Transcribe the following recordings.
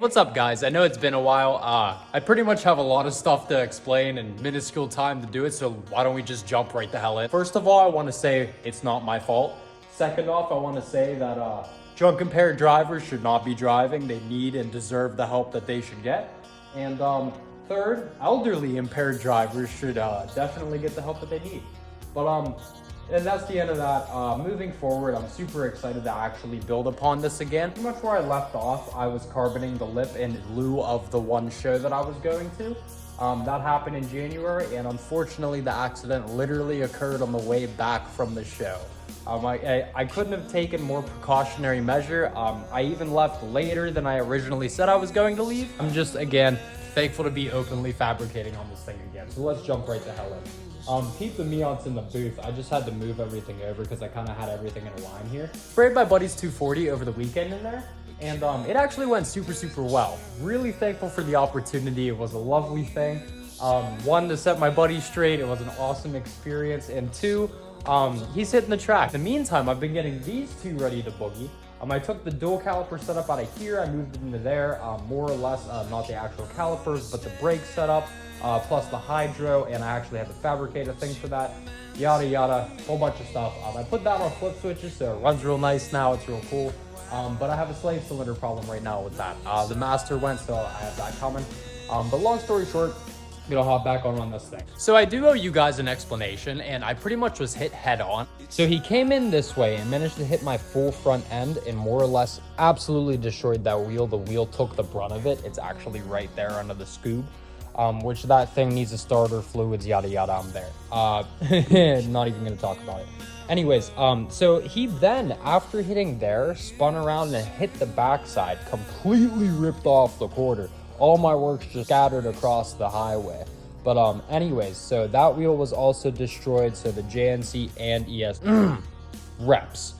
What's up, guys? I know it's been a while. I pretty much have a lot of stuff to explain and minuscule time to do it, so why don't we just jump right the hell in? First of all, I want to say it's not my fault. Second off, I want to say that drunk impaired drivers should not be driving. They need and deserve the help that they should get. And third, elderly impaired drivers should definitely get the help that they need. But and that's the end of that. Moving forward, I'm super excited to actually build upon this again. Pretty much where I left off, I was carboning the lip in lieu of the one show that I was going to. That happened in January, and unfortunately the accident literally occurred on the way back from the show. I couldn't have taken more precautionary measure. I even left later than I originally said I was going to leave. I'm just, again, thankful to be openly fabricating on this thing again. So let's jump right the hell in. Keep the Meons in the booth. I just had to move everything over because I kind of had everything in a line here. Sprayed my buddy's 240 over the weekend in there, and it actually went super well. Really thankful for the opportunity. It was a lovely thing. One, to set my buddy straight. It was an awesome experience, and two, he's hitting the track. In the meantime, I've been getting these two ready to boogie. I took the dual caliper setup out of here, I moved it into there, more or less, not the actual calipers, but the brake setup, plus the hydro, and I actually had to fabricate a thing for that, yada yada, whole bunch of stuff. I put that on flip switches, so it runs real nice now, it's real cool, but I have a slave cylinder problem right now with that. The master went, so I have that coming, but long story short, I'm gonna hop back on this thing. So I do owe you guys an explanation, and I pretty much was hit head on. So he came in this way and managed to hit my full front end and more or less absolutely destroyed that wheel. The wheel took the brunt of it. It's actually right there under the scoob, which that thing needs a starter, fluids, yada yada. I'm there. Not even gonna talk about it. Anyways, so he then, after hitting there, spun around and hit the backside, completely ripped off the quarter. All my work's just scattered across the highway. But anyways, so that wheel was also destroyed. So the JNC and ES reps.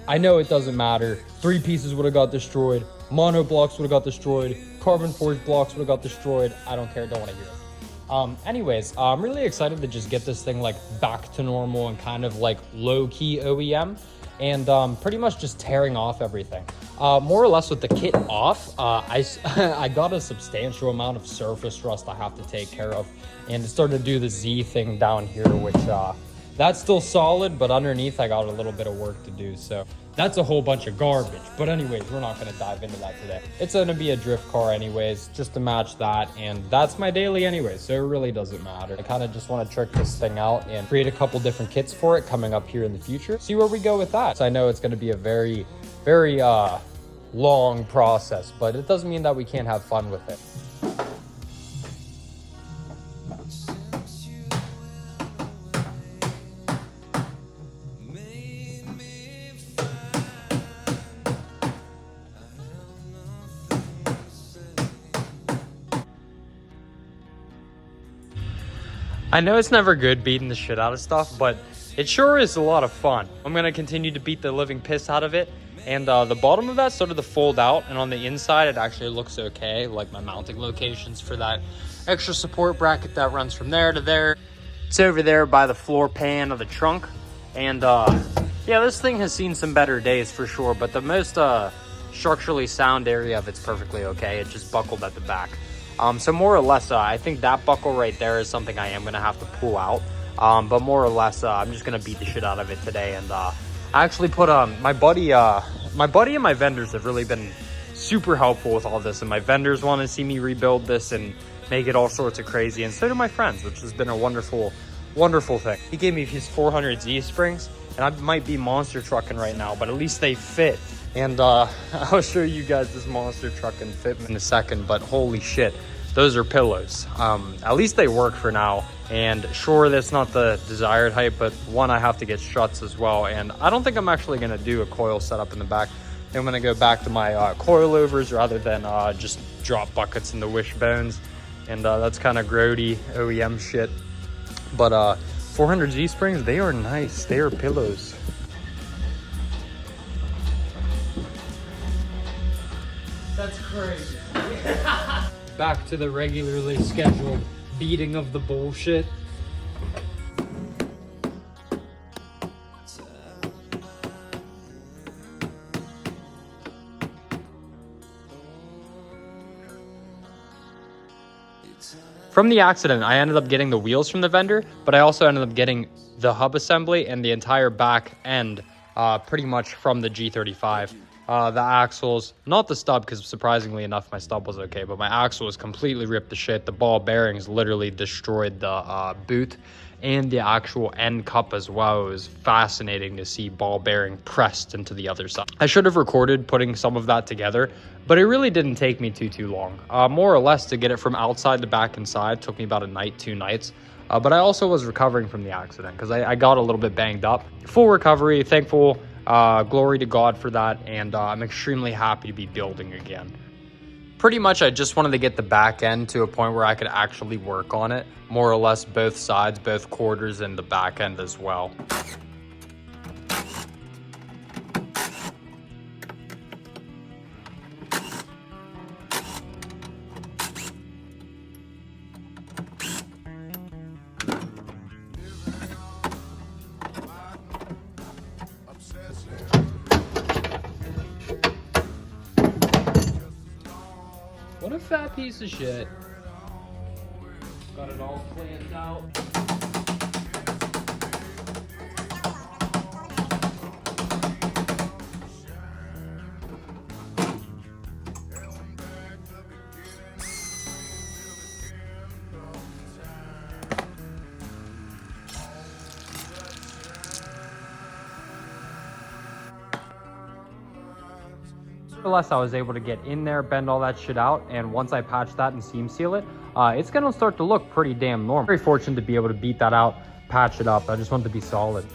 I know it doesn't matter. 3 pieces would have got destroyed. Mono blocks would have got destroyed. Carbon forged blocks would have got destroyed. I don't care. Don't want to hear it. Anyways, I'm really excited to just get this thing like back to normal and kind of like low-key OEM. And pretty much just tearing off everything. More or less with the kit off, I got a substantial amount of surface rust I have to take care of, and it started to do the Z thing down here, which that's still solid, but underneath I got a little bit of work to do, so that's a whole bunch of garbage. But anyways, we're not going to dive into that today. It's going to be a drift car anyways, just to match that, and that's my daily anyways, so it really doesn't matter. I kind of just want to trick this thing out and create a couple different kits for it coming up here in the future. See where we go with that. So I know it's going to be a very long process, but it doesn't mean that we can't have fun with it. I know it's never good beating the shit out of stuff, but it sure is a lot of fun. I'm gonna continue to beat the living piss out of it, and the bottom of that started to fold out, and on the inside it actually looks okay, like my mounting locations for that extra support bracket that runs from there to there. It's over there by the floor pan of the trunk, and yeah, this thing has seen some better days for sure, but the most structurally sound area of it's perfectly okay. It just buckled at the back. So more or less, I think that buckle right there is something I am going to have to pull out. But more or less, I'm just going to beat the shit out of it today. And I actually put my buddy and my vendors have really been super helpful with all this. And my vendors want to see me rebuild this and make it all sorts of crazy. And so do my friends, which has been a wonderful, wonderful thing. He gave me his 400 Z springs, and I might be monster trucking right now, but at least they fit. And I'll show you guys this monster truck and fit in a second, but holy shit, those are pillows. At least they work for now, and sure, that's not the desired height, but one, I have to get struts as well, and I don't think I'm actually gonna do a coil setup in the back. I'm gonna go back to my coilovers rather than just drop buckets in the wishbones, and that's kind of grody OEM shit. But 400 Z springs, they are nice, they are pillows. That's crazy. Back to the regularly scheduled beating of the bullshit. From the accident, I ended up getting the wheels from the vendor, but I also ended up getting the hub assembly and the entire back end pretty much from the G35. The axles, not the stub, because surprisingly enough, my stub was okay, but my axle was completely ripped to shit. The ball bearings literally destroyed the boot and the actual end cup as well. It was fascinating to see ball bearing pressed into the other side. I should have recorded putting some of that together, but it really didn't take me too long. More or less to get it from outside to back inside took me about a night, 2 nights. But I also was recovering from the accident because I got a little bit banged up. Full recovery, thankful, glory to God for that, and I'm extremely happy to be building again. Pretty much I just wanted to get the back end to a point where I could actually work on it, more or less both sides, both quarters and the back end as well. What a fat piece of shit. Got it all planned out. Nevertheless, I was able to get in there, bend all that shit out, and once I patch that and seam seal it, it's gonna start to look pretty damn normal. Very fortunate to be able to beat that out, patch it up. I just want it to be solid.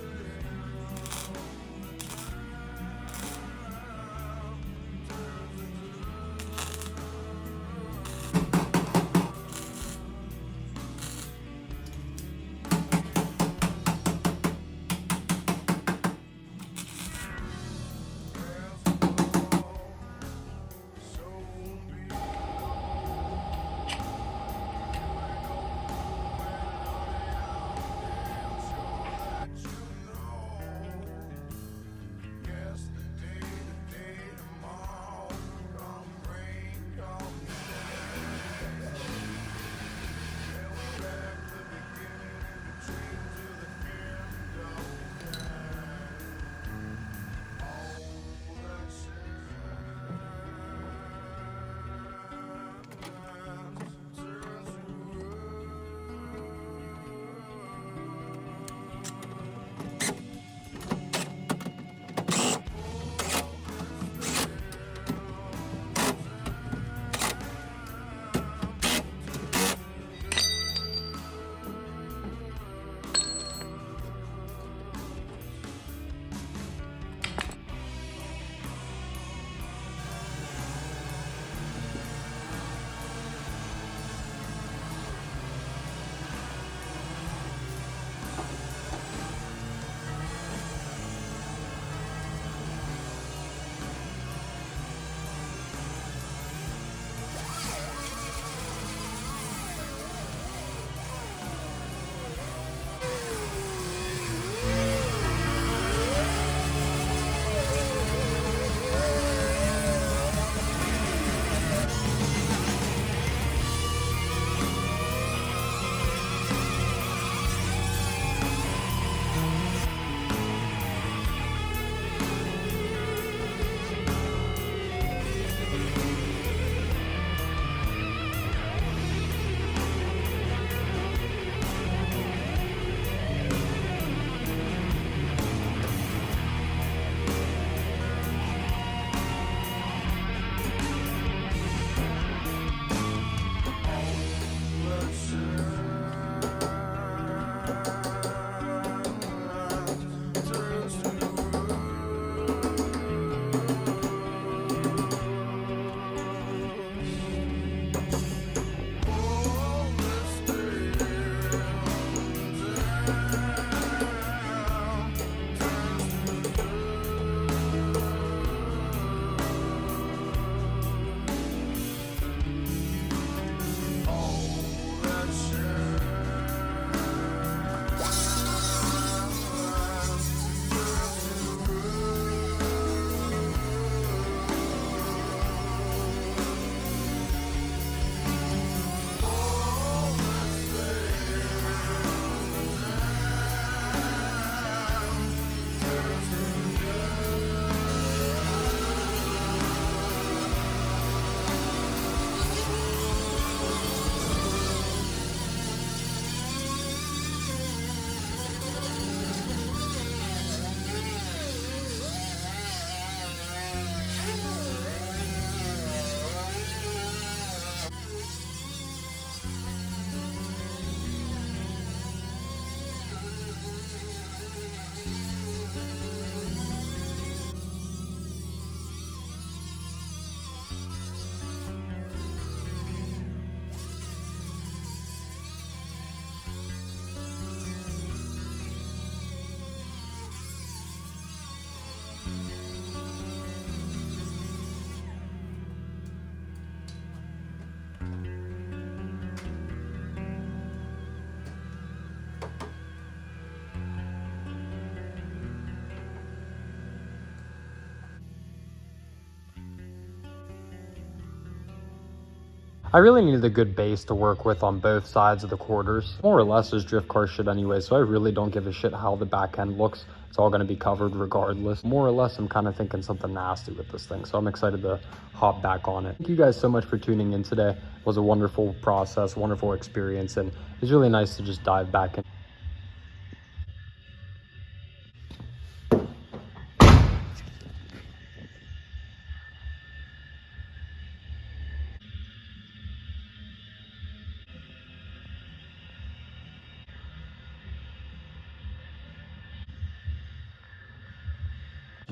I really needed a good base to work with on both sides of the quarters. More or less is drift car shit anyway, so I really don't give a shit how the back end looks. It's all going to be covered regardless. More or less, I'm kind of thinking something nasty with this thing, so I'm excited to hop back on it. Thank you guys so much for tuning in today. It was a wonderful process, wonderful experience, and it's really nice to just dive back in.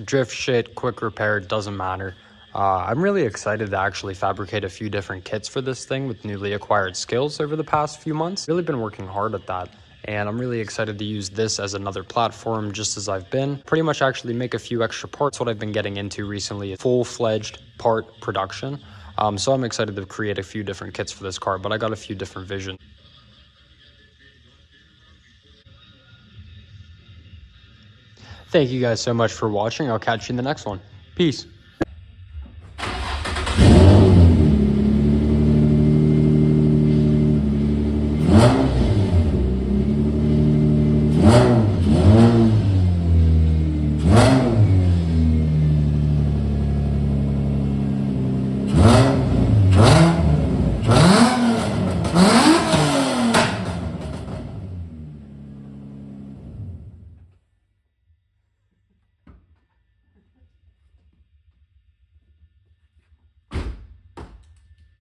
Drift shit, quick repair, doesn't matter. I'm really excited to actually fabricate a few different kits for this thing with newly acquired skills over the past few months. Really been working hard at that, and I'm really excited to use this as another platform just as I've been. Pretty much actually make a few extra parts. What I've been getting into recently is full-fledged part production. So I'm excited to create a few different kits for this car, but I got a few different visions. Thank you guys so much for watching. I'll catch you in the next one. Peace.